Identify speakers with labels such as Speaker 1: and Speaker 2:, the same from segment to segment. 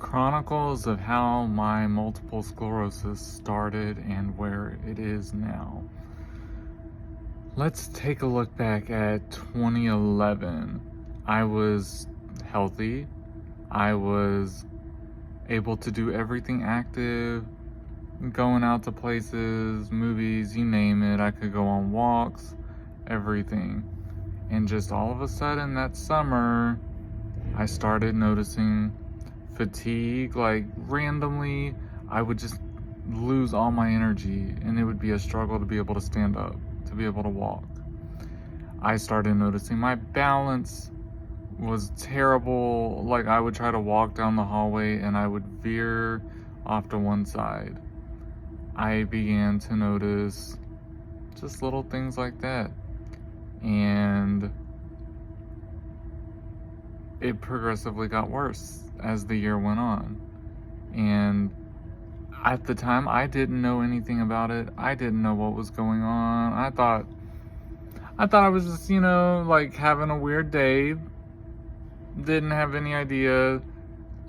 Speaker 1: Chronicles of how my multiple sclerosis started and where it is now. Let's take a look back at 2011. I was healthy. I was able to do everything active, going out to places, movies, you name it. I could go on walks, everything. And just all of a sudden that summer, I started noticing fatigue. Like randomly, I would just lose all my energy and it would be a struggle to be able to stand up, to be able to walk. I started noticing my balance was terrible. Like I would try to walk down the hallway and I would veer off to one side. I began to notice just little things like that. And it progressively got worse as the year went on. And at the time, I didn't know anything about it. I didn't know what was going on. I thought I was just, like having a weird day. Didn't have any idea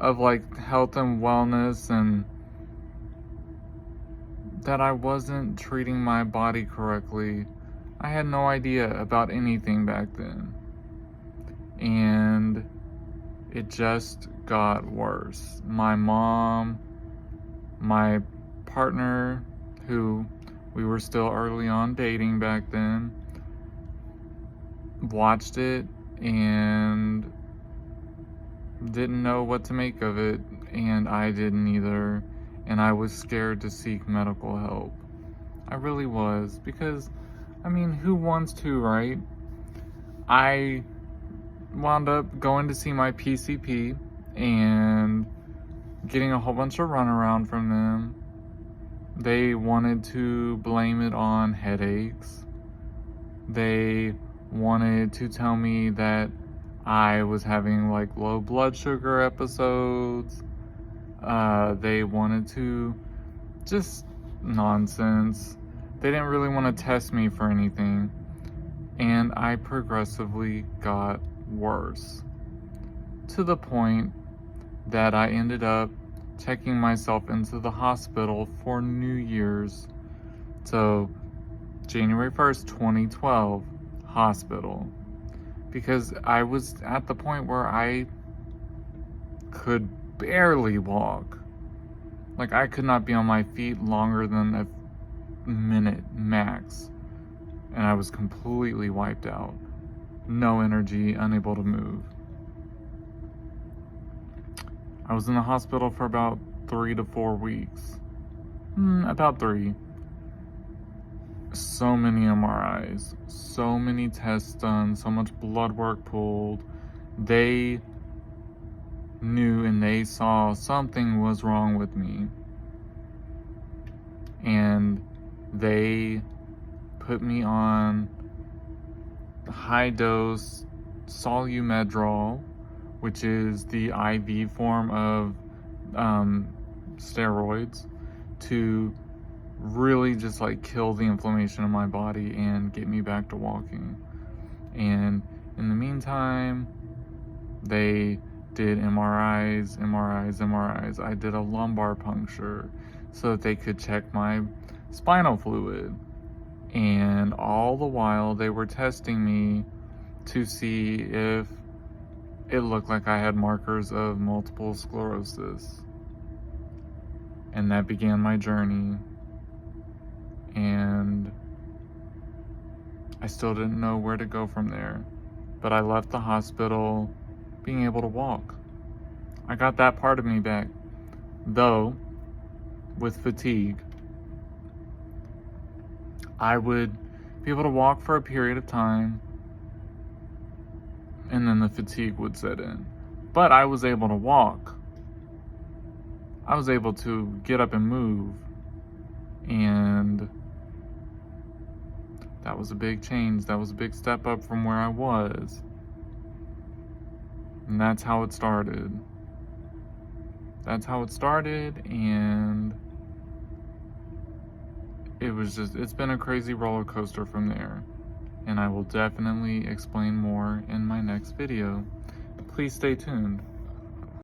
Speaker 1: of like health and wellness, and that I wasn't treating my body correctly. I had no idea about anything back then. And it just got worse. My mom, my partner, who we were still early on dating back then, watched it and didn't know what to make of it, and I didn't either, and I was scared to seek medical help. I really was, because, who wants to, right? I wound up going to see my PCP and getting a whole bunch of runaround from them. They wanted to blame it on headaches. They wanted to tell me that I was having like low blood sugar episodes. They wanted to just nonsense. They didn't really want to test me for anything. And I progressively got worse, to the point that I ended up checking myself into the hospital for New Year's. So January 1st, 2012, hospital. Because I was at the point where I could barely walk. Like I could not be on my feet longer than a minute max. And I was completely wiped out. No energy, unable to move. I was in the hospital for about 3 to 4 weeks. About 3. So many MRIs, so many tests done, so much blood work pulled. They knew and they saw something was wrong with me. And they put me on high dose Solumedrol, which is the IV form of steroids, to really just like kill the inflammation in my body and get me back to walking. And in the meantime, they did MRIs. I did a lumbar puncture so that they could check my spinal fluid. And all the while they were testing me to see if it looked like I had markers of multiple sclerosis. And that began my journey. And I still didn't know where to go from there. But I left the hospital being able to walk. I got that part of me back. Though, with fatigue, I would be able to walk for a period of time, and then the fatigue would set in. But I was able to walk. I was able to get up and move. And that was a big change. That was a big step up from where I was. And that's how it started. And it's been a crazy roller coaster from there. And I will definitely explain more in my next video. Please stay tuned.